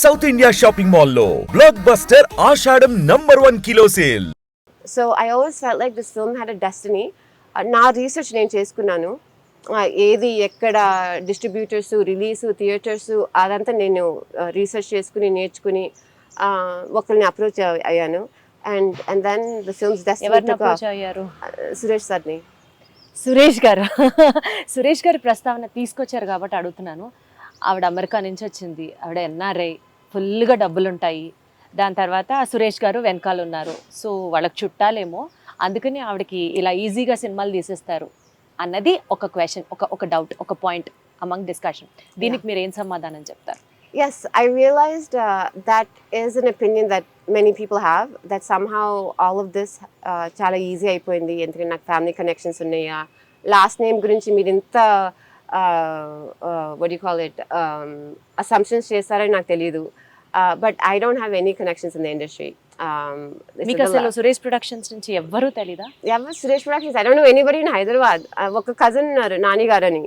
South India shopping మాల్లో blockbuster Ashadam #1 kilo sale. So I always felt like this film had a destiny. నా research నేను చేసుకున్నాను. ఏది ఎక్కడ డిస్ట్రిబ్యూటర్స్, రిలీజ్, థియేటర్స్ అదంతా నేను రీసెర్చ్ చేసుకుని నేర్చుకుని ఒకరిని అప్రోచ్ అయ్యాను. అండ్ దెన్ ద ఫిల్మ్స్ అయ్యారు సురేష్ సార్ని. సురేష్ గారు సురేష్ గారి ప్రస్తావన తీసుకొచ్చారు కాబట్టి అడుగుతున్నాను. ఆవిడ అమెరికా నుంచి వచ్చింది, ఆవిడ ఎన్ఆర్ఐ, ఫుల్గా డబ్బులు ఉంటాయి. దాని తర్వాత సురేష్ గారు వెనకాల ఉన్నారు, సో వాళ్ళకి చుట్టాలేమో, అందుకని ఆవిడకి ఇలా ఈజీగా సినిమాలు తీసేస్తారు అన్నది ఒక క్వశ్చన్, ఒక డౌట్, ఒక పాయింట్ అమంగ్ డిస్కషన్. దీనికి మీరు ఏం సమాధానం చెప్తారు? Yes, I realized that is an opinion that many people have, that somehow all of this చాలా ఈజీ అయిపోయింది ఎందుకంటే నాకు ఫ్యామిలీ కనెక్షన్స్ ఉన్నాయా, లాస్ట్ నేమ్ గురించి మీరు ఇంత what do you call it, assumptions చేస్తారని నాకు తెలియదు. But I don't have any connections in the industry. మీకు అసలు సురేష్ ప్రొడక్షన్స్ నుంచి ఎవ్వరూ తెలీదా? ఎవరు Suresh productions? I don't know anybody in Hyderabad. ఒక కజిన్ ఉన్నారు నాని గారు అని.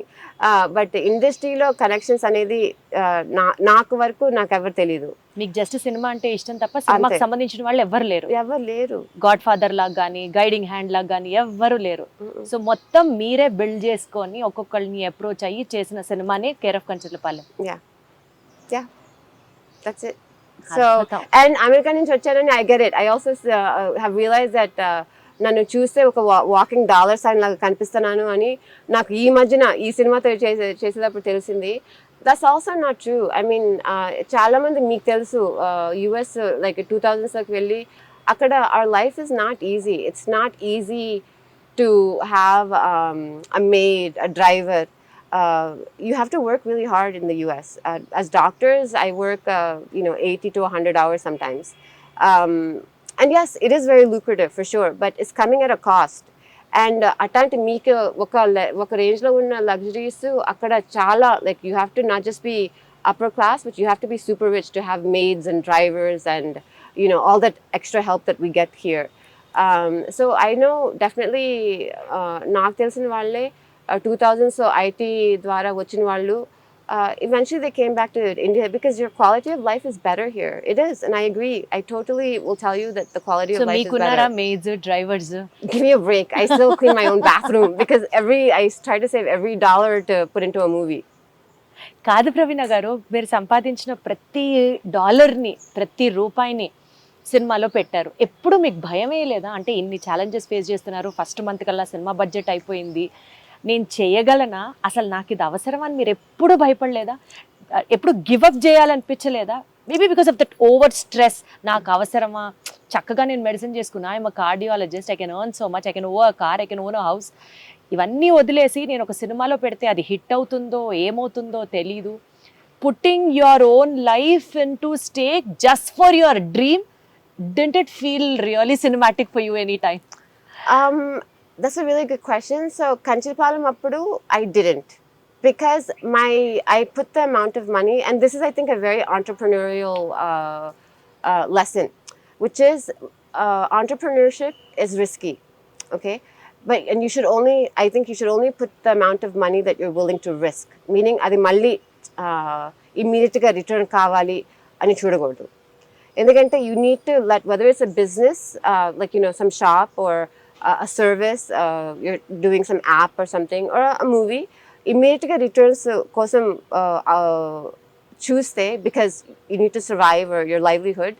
బట్ ఇండస్ట్రీలో కనెక్షన్స్ అనేది నాకు ఎవరు తెలీదు. మీకు జస్ట్ సినిమా అంటే ఇష్టం తప్ప సినిమాకి సంబంధించిన వాళ్ళు ఎవరు లేరు. గాడ్ ఫాదర్ లాగా కానీ, గైడింగ్ హ్యాండ్ లాగా కానీ ఎవ్వరు లేరు. సో మొత్తం మీరే బిల్డ్ చేసుకొని ఒక్కొక్కరిని అప్రోచ్ అయ్యి చేసిన సినిమానే care of Kancharapalem. Yeah that's it. So and America నుంచి వచ్చానని I get it. I also have realized that నన్ను చూస్తే ఒక వాకింగ్ డాలర్ సైన్ లాగా కనిపిస్తున్నాను అని నాకు ఈ మధ్యన ఈ సినిమాతో చేసేటప్పుడు తెలిసింది. That's also not true. I mean చాలా మంది మీకు తెలుసు యుఎస్ లైక్ 2000s వెళ్ళి అక్కడ our life is not easy. It's not easy to have a maid, a driver. You have to work really hard in the US. As doctors, I work 80 to 100 hours sometimes. And yes, it is very lucrative for sure, but it's coming at a cost. And atanti meeku oka range lo unna luxuries akkada chala, like you have to not just be upper class, but you have to be super rich to have maids and drivers and all that extra help that we get here. So I know definitely నాకు తెలిసిన వాళ్ళే 2000s IT ద్వారా వచ్చిన వాళ్ళు eventually they came back to India because your quality of life is better here. It is, and I agree. I totally will tell you that the quality of life is better. So meekunara maids, drivers? Give me a break. I still clean my own bathroom because I try to save every dollar to put into a movie. కాదు ప్రవీణ గారు, మీరు సంపాదించిన ప్రతి డాలర్ని, ప్రతి రూపాయిని సినిమాలో పెట్టారు. ఎప్పుడు మీకు భయమే లేదా? అంటే ఇన్ని ఛాలెంజెస్ ఫేస్ చేస్తున్నారు, ఫస్ట్ మంత్ కల్లా సినిమా బడ్జెట్ అయిపోయింది, నేను చేయగలనా, అసలు నాకు ఇది అవసరమని మీరు ఎప్పుడు భయపడలేదా? ఎప్పుడు గివప్ చేయాలనిపించలేదా? Maybe because of that over stress. నాకు అవసరమా, చక్కగా నేను మెడిసిన్ చేసుకున్నా, I'm cardiologist, I can earn so much, I can own a car, I can own a house, ఇవన్నీ వదిలేసి నేను ఒక సినిమాలో పెడితే అది హిట్ అవుతుందో ఏమవుతుందో తెలీదు. Putting your own life in to stake just for your dream, didn't it feel really cinematic for you any time? That's a really good question. So Kancharapalem appudu I didn't, because I put the amount of money, and this is I think a very entrepreneurial lesson, which is entrepreneurship is risky, okay? And I think you should only put the amount of money that you're willing to risk, meaning adi malli immediate ga return kavali ani chudagodu. Endukante you need to let, whether it's a business like some shop or a service, you're doing some app or something, or a movie, immediate returns kosam choose because you need to survive or your livelihood,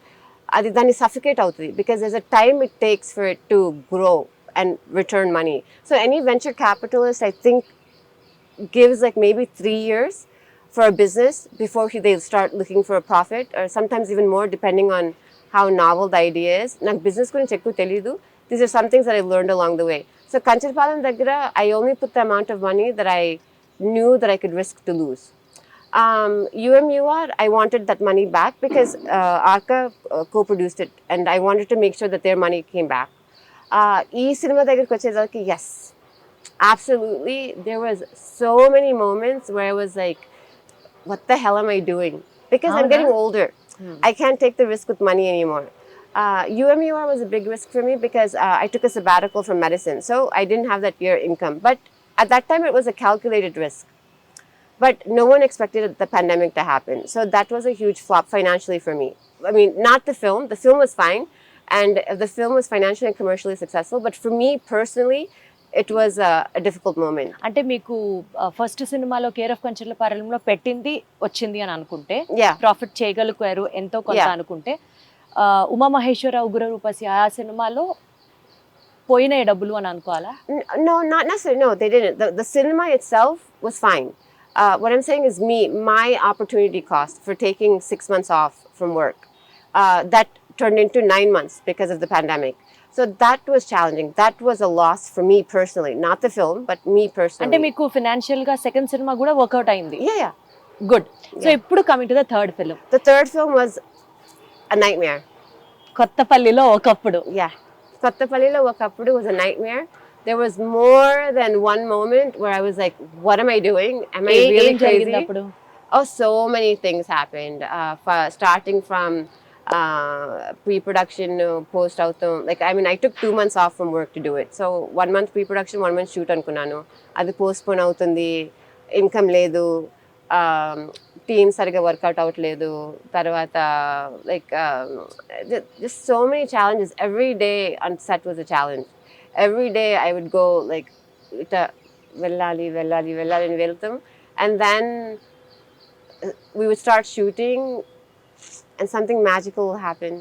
adi dani suffocate avutundi because there's a time it takes for it to grow and return money. So any venture capitalist, I think, gives like maybe 3 years for a business before they'll start looking for a profit, or sometimes even more depending on how novel the idea is. నాకు business గురించి ఎక్కువ తెలీదు. These are some things that I learned along the way. So Kancharapalem దగ్గర I only put the amount of money that I knew that I could risk to lose. UMUR, I wanted that money back because Arka co-produced it, and I wanted to make sure that their money came back. ఈ cinema దగ్గరికి వచ్చేసరికి yes, absolutely, there was so many moments where I was like, what the hell am I doing? Because I'm getting older. I can't take the risk with money anymore. UMUR was a big risk for me because I took a sabbatical from medicine. So I didn't have that year income. But at that time, it was a calculated risk. but no one expected the pandemic to happen. So that was a huge flop financially for me. I mean, not the film. The film was fine, and the film was financially and commercially successful. But for me personally, it was a difficult moment. అంటే మీకు first సినిమాలో care of కంచర్లపాలెంలో పెట్టింది వచ్చింది అని అనుకుంటే, Yeah. Profit చేయగలిగారు ఎంతో కొంత Yeah. అనుకుంటే, ఉమామహేశ్వర ఉగ్ర రూపసి ఆ సినిమాలో పోయిన డబ్బులు అని అనుకోవాలా? No, not necessarily. No, they didn't. The cinema itself was fine. What I'm saying is my opportunity cost for taking 6 months off from work, that turned into 9 months because of the pandemic. So that was challenging. That was a loss for me personally, not the film, but me personally. అంటే మీకు financial గా second cinema కూడా work out అయింది. Yeah. Good. So ఇప్పుడు coming to the third film. The third film was a nightmare. కొత్తపల్లిలో ఒకప్పుడు. Yeah. Kothapallilo Okappudu was a nightmare. There was more than one moment where I was like, what am I doing? Am I really crazy? Oh, so many things happened. Starting from pre-production, post-out. Like, I mean, I took 2 months off from work to do it. So 1 month pre-production, 1 month shoot anukunnanu. Adi postpone avutundi. Income ledu. Team sariga workout avutledu. Tarvata, like, just so many challenges. Every day on set was a challenge. Every day I would go like, vellali and veltham, and then we would start shooting, and something magical will happen,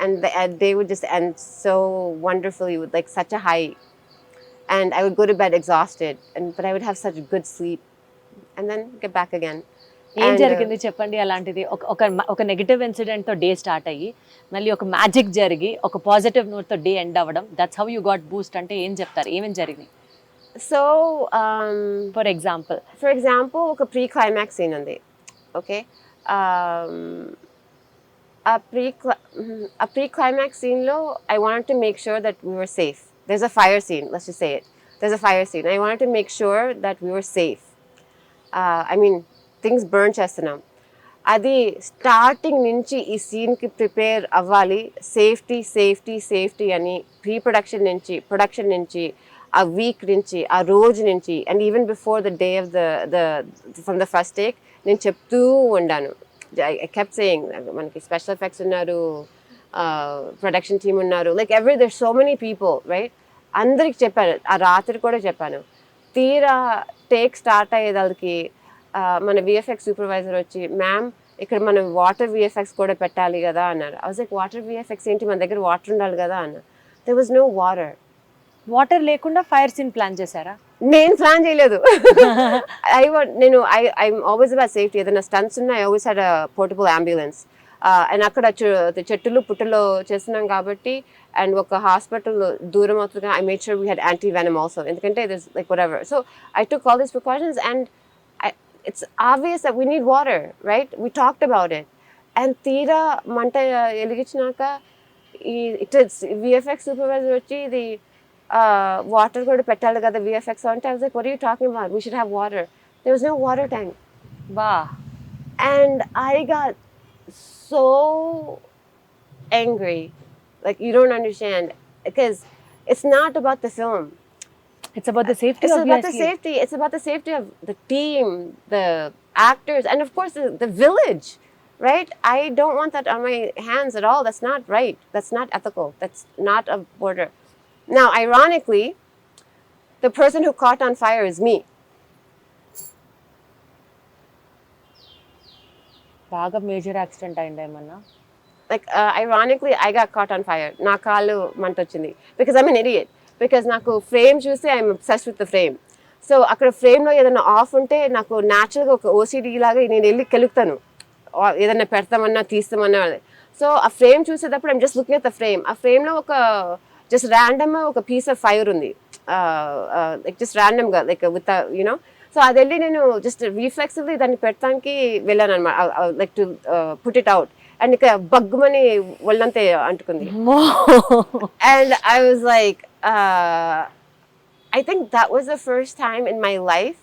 and the day would just end so wonderfully with like such a high, and I would go to bed exhausted, but I would have such good sleep, and then get back again. ఏం జరిగింది చెప్పండి అలాంటిది? ఒక negative incident తో day start అయ్యి మళ్ళీ ఒక magic జరిగి ఒక పాజిటివ్ నోట్ తో డే ఎండ్ అవ్వడం, that's how you got Boost అంటే ఏం చెప్తారు? ఏమేం జరిగింది? So ఫర్ ఎగ్జాంపుల్ ఒక ప్రీ క్లైమాక్స్ సీన్ ఉంది. Okay, a pre-climax scene lo I wanted to make sure that we were safe. There's a fire scene, let's just say it. There's a fire scene. I wanted to make sure that we were safe. I mean, things burn చేస్తున్నాం. అది starting నుంచి ఈ సీన్కి prepare అవ్వాలి. Safety అని production నుంచి ఆ week నుంచి ఆ రోజు నుంచి and even before the day of the from the first take నేను చెప్తూ ఉండాను. I kept saying, మనకి స్పెషల్ ఎఫెక్ట్స్ ఉన్నారు, ప్రొడక్షన్ టీమ్ ఉన్నారు, like there's so many people, right? అందరికి చెప్పాను, ఆ రాత్రి కూడా చెప్పాను. తీరా టేక్ స్టార్ట్ అయ్యేదానికి మన విఎఫ్ఎక్స్ సూపర్వైజర్ వచ్చి, మ్యామ్ ఇక్కడ మనం వాటర్ విఎఫ్ఎక్స్ కూడా పెట్టాలి కదా అన్నారు. I was like, water VFX ఏంటి, మన దగ్గర వాటర్ ఉండాలి కదా అన్న. There was no water. Water లేకుండా ఫైర్ సీన్ ప్లాన్ చేశారా? నేను ప్లాన్ చేయలేదు. I'm always about safety. ఏదైనా స్టంట్స్ ఉన్నా I always had a portable ambulance. And అక్కడ చెట్టులు పుట్టలో చేస్తున్నాం కాబట్టి, అండ్ ఒక హాస్పిటల్ దూరం అవుతుంది. I made sure we had anti-venom also. ఎందుకంటే there's like whatever. So I took all these precautions, and it's obvious that we need water, right? We talked about it. And తీరా మంట ఎలిగించినాక VFX supervisor వచ్చి ఇది water కూడా పెట్టాలి కదా VFX అంటే. I was like, what are you talking about? We should have water. There was no water tank. Wow. And I got so angry. Like, you don't understand, because it's not about the film. It's about the safety. It's about the safety of the team, the actors, and of course the village, right? I don't want that on my hands at all. That's not right. That's not ethical. That's not a border. Now, ironically, the person who caught on fire is me. బాగా major accident అయింది ఏమన్నా? Like, ironically, I got caught on fire. నా కాలు మంట వచ్చింది. Because I'm an idiot. Because నాకు frame చూస్తే I'm obsessed with the frame. So అక్కడ ఫ్రేమ్లో ఏదైనా ఆఫ్ ఉంటే నాకు న్యాచురల్గా ఒక ఓసిడి లాగా నేను వెళ్ళి కెలుగుతాను, ఏదైనా పెడతామన్నా తీస్తామన్నా. సో ఆ ఫ్రేమ్ చూసేటప్పుడు I'm just looking at the frame. ఆ ఫ్రేమ్లో ఒక జస్ట్ ర్యాండమ్ ఒక పీస్ ఆఫ్ ఫైర్ ఉంది, లైక్ జస్ట్ ర్యాండమ్గా, లైక్ విత్ యూనో. సో అది వెళ్ళి నేను జస్ట్ రిఫ్లెక్సివ్లీ దాన్ని పెట్టడానికి వెళ్ళాను అనమాట, like to put it out. And ఇక బగ్గుమని ఒళ్ళంతే అంటుకుంది. And I was like, I think that was the first time in my life.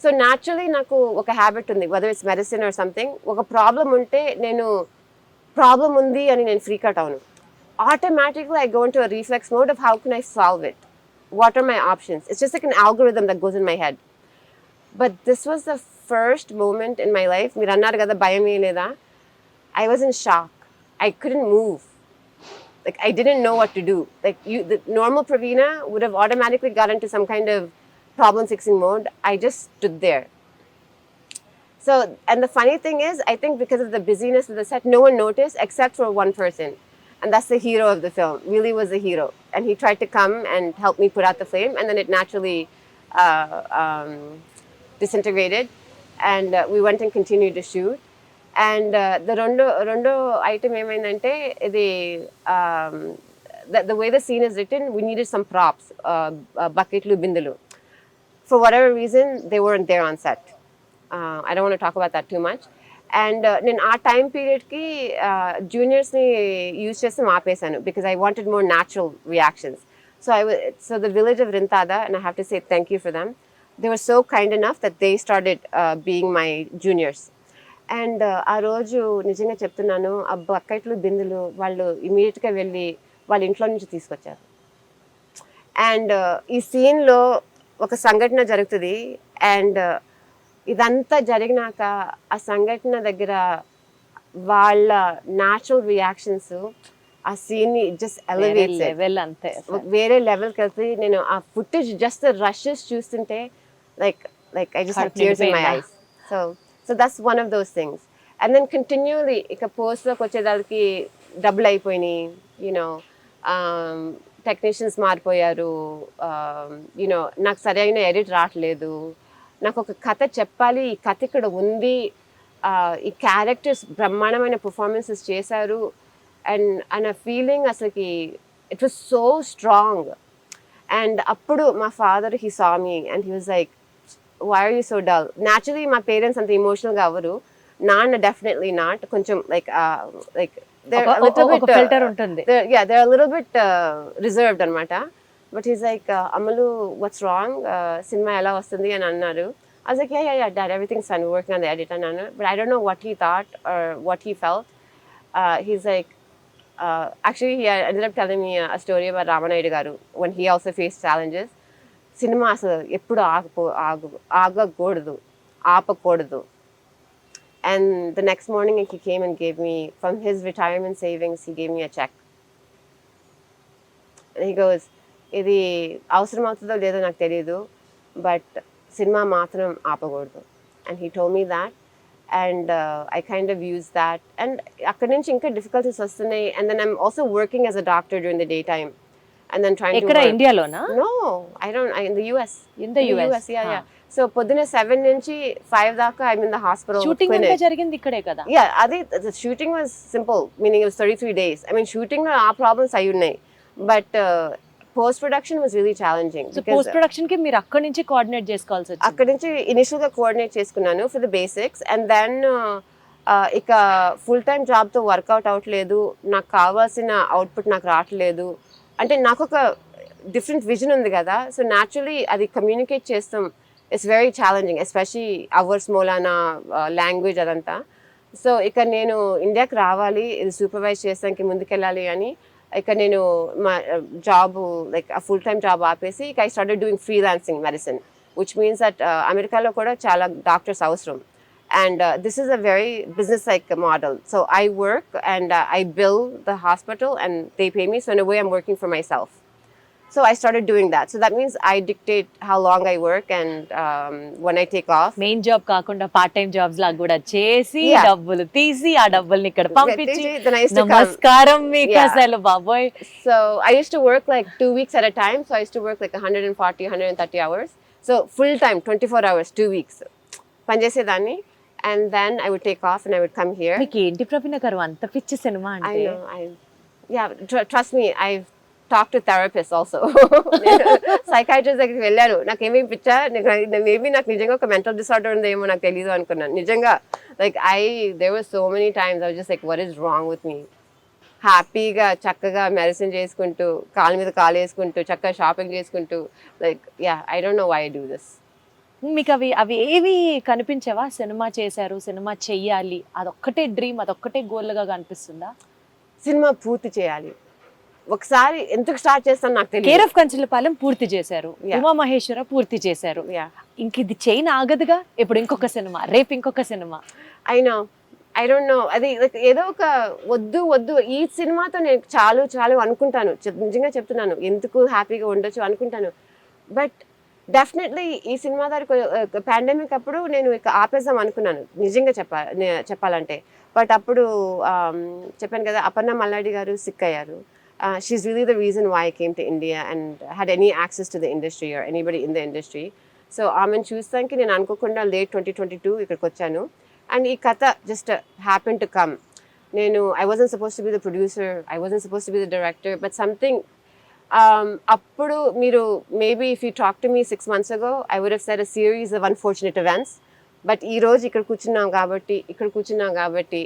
So naturally నాకు ఒక హ్యాబిట్ ఉంది, whether it's medicine or something, ఒక ప్రాబ్లం ఉంటే నేను ప్రాబ్లం ఉంది అని నేను ఫ్రీక్ అవుట్ అవును. Automatically I go into a reflex mode of how can I solve it? What are my options? It's just like an algorithm that goes in my head. But this was the first moment in my life, మీరు అన్నారు కదా భయం లేదా, I was in shock. I couldn't move. Like I didn't know what to do. Like the normal Praveena would have automatically got into some kind of problem fixing mode. I just stood there. So, and the funny thing is, I think because of the busyness of the set, no one noticed except for one person. And that's the hero of the film, really was the hero. And he tried to come and help me put out the flame, and then it naturally disintegrated. And we went and continued to shoot. And the rondo item ఏమైందంటే ఇది the way the scene is written, we needed some props, bucketlu bindulu. For whatever reason, they weren't there on set. I don't want to talk about that too much. And నేను ఆ time పీరియడ్కి జూనియర్స్ని use చేసి ఆపేశాను because I wanted more natural reactions. So the village of Rintada, and I have to say thank you for them, they were so kind enough that they started being my juniors. And ఆ రోజు నిజంగా చెప్తున్నాను, ఆ బకెట్లు బిందులు వాళ్ళు ఇమీడియట్గా వెళ్ళి వాళ్ళ ఇంట్లో నుంచి తీసుకొచ్చారు. అండ్ ఈ సీన్లో ఒక సంఘటన జరుగుతుంది. అండ్ ఇదంతా జరిగినాక ఆ సంఘటన దగ్గర వాళ్ళ న్యాచురల్ రియాక్షన్స్ ఆ సీన్ని జస్ట్ ఎలివేట్స్ లెవెల్ అంతే, వేరే లెవెల్కి వెళ్తుంది. నేను ఆ ఫుటేజ్ జస్ట్ రషెస్ చూస్తుంటే like I just had tears in my eyes. So that's one of those things. And then continually ఇక పోస్ట్లోకి వచ్చేదానికి డబ్బులు అయిపోయినాయి, టెక్నీషియన్స్ మారిపోయారు, నాకు సరైన ఎడిట్ రావట్లేదు, నాకు ఒక కథ చెప్పాలి, ఈ కథ ఇక్కడ ఉంది, ఈ క్యారెక్టర్స్ బ్రహ్మాండమైన పర్ఫార్మెన్సెస్ చేశారు అండ్ ఆ ఫీలింగ్ అసలుకి it was so strong. And అప్పుడు మా father he saw me and he was like, why are you so dull? Naturally my parents అంత ఎమోషనల్ గా అవ్వరు, నాన్న డెఫినెట్లీ నాట్, కొంచెం like they're a little bit filter ఉంటుంది, they're a little bit reserved అన్నమాట. But he's like, Amalu, what's wrong? Cinema ఎలా వస్తుంది అని అన్నారు. I was like, yeah, dad, everything's fine, we're working on the edit and but I don't know what he thought or what he felt. He's like, actually he ended up telling me a story about Ramanaidu garu when he also faced challenges. Cinema అసలు ఎప్పుడు ఆగకూడదు, ఆపకూడదు. And the next morning he came and gave me from his retirement savings, he gave me a check and he goes, ఇది అవసరం అవుతుందో లేదో నాకు తెలియదు, బట్ సినిమా మాత్రం ఆపకూడదు. And he told me that and I kind of used that. And అక్కడి నుంచి ఇంకా డిఫికల్టీస్ వస్తున్నాయి. And then I'm also working as a doctor during the daytime. And then trying to work. ఇండియాలోనా? No, in the US. In the US, yeah. So పొద్దున 7 నుంచి 5 దాకా I'm in the hospital. Shooting అంతా జరిగింది ఇక్కడే కదా? Yeah, అది the shooting was simple, meaning it was 33 days. I mean shooting లో ఆ ప్రాబ్లమ్స్ అయి ఉన్నాయి, but post production was really challenging. So post production కి మీరు అక్కడి నుంచి కోఆర్డినేట్ చేసుకోవాల్సి వచ్చింది? అక్కడి నుంచి ఇనిషియల్ గా కోఆర్డినేట్ చేసుకున్నాను for the basics, and then ఇక ఫుల్ టైం జాబ్ తో వర్కౌట్ అవ్వట్లేదు, నాకు కావాల్సిన అవుట్పుట్ నాకు రావట్లేదు. అంటే నాకు ఒక డిఫరెంట్ విజన్ ఉంది కదా, సో న్యాచురలీ అది కమ్యూనికేట్ చేస్తాం it's very challenging, especially hours మూలానా లాంగ్వేజ్ అదంతా. సో ఇక నేను ఇండియాకి రావాలి, ఇది సూపర్వైజ్ చేస్తానికి ముందుకెళ్ళాలి అని ఇక నేను మా జాబ్ లైక్ ఆ ఫుల్ టైమ్ జాబ్ ఆపేసి ఇక I started doing freelancing medicine, which means that అమెరికాలో కూడా చాలా డాక్టర్స్ అవసరం. And this is a very business-like model. So I work and I bill the hospital and they pay me. So in a way, I'm working for myself. So I started doing that. So that means I dictate how long I work and when I take off. Main job కాకుండా part time jobs లా కూడా చేసి డబ్బులు తీసి ఆ డబ్బుల్ని ఇక్కడ పంపించి నమస్కారం మీకు అసలు బాబోయ్. So I used to work like 2 weeks at a time. So I used to work like 140, 130 hours. So full time, 24 hours, 2 weeks. పనిచేసేదాన్ని. And then I would take off and I would come here. మీకు ఏంటి ప్రవీణ గారు అంత పిచ్చి cinema అంటే? I know. Trust me, I've talked to therapists also. Psychiatrist దగ్గరికి వెళ్ళాను, నాకేమీ పిచ్చా, మేబీ నాకు నిజంగా ఒక మెంటల్ డిసార్డర్ ఉందేమో నాకు తెలీదు అనుకున్నాను నిజంగా. Like there were so many times I was just like, what is wrong with me? హ్యాపీగా చక్కగా మెడిసిన్ చేసుకుంటూ, కాలు మీద కాలు వేసుకుంటూ, చక్కగా షాపింగ్ చేసుకుంటూ, like I don't know why I do this. మీకు అవి ఏవి కనిపించవా? సినిమా చేశారు, సినిమా చెయ్యాలి, అదొక్కటే డ్రీమ్, అదొక్కటే గోల్గా కనిపిస్తుందా? సినిమా పూర్తి చేయాలి, ఒకసారి ఎందుకు స్టార్ట్ చేస్తాను నాకు కేర్ తెలియదు. ఆఫ్ కంచలపాలెం పూర్తి చేశారు, ఉమా మహేశ్వర పూర్తి చేశారు, ఇంక ఇది చైన్ ఆగదుగా. ఇప్పుడు ఇంకొక సినిమా, రేపు ఇంకొక సినిమా. అయినా ఐ డోంట్ నో, అది ఏదో ఒక వద్దు ఈ సినిమాతో నేను చాలు అనుకుంటాను. నిజంగా చెప్తున్నాను, ఎందుకు హ్యాపీగా ఉండొచ్చు అనుకుంటాను. బట్ డెఫినెట్లీ ఈ సినిమా దానికి పాండమిక్ అప్పుడు నేను ఇక ఆపేద్దాం అనుకున్నాను నిజంగా చెప్పాలంటే. బట్ అప్పుడు చెప్పాను కదా, అపర్ణ మల్లాడి గారు సిక్ అయ్యారు. She's really the reason why I came to India and had any access to the industry or anybody in the industry. So ఆమెను చూస్తానికి నేను అనుకోకుండా లేట్ 2022 ఇక్కడికి వచ్చాను. అండ్ ఈ కథ just happen to come. I wasn't supposed to be the producer, I wasn't supposed to be the director, but something అప్పుడు మీరు maybe if you talked to me 6 months ago, I would have said a series of unfortunate events. But ఈ రోజు ఇక్కడ కూర్చున్నాం కాబట్టి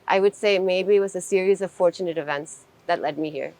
I would say maybe it was a series of fortunate events that led me here.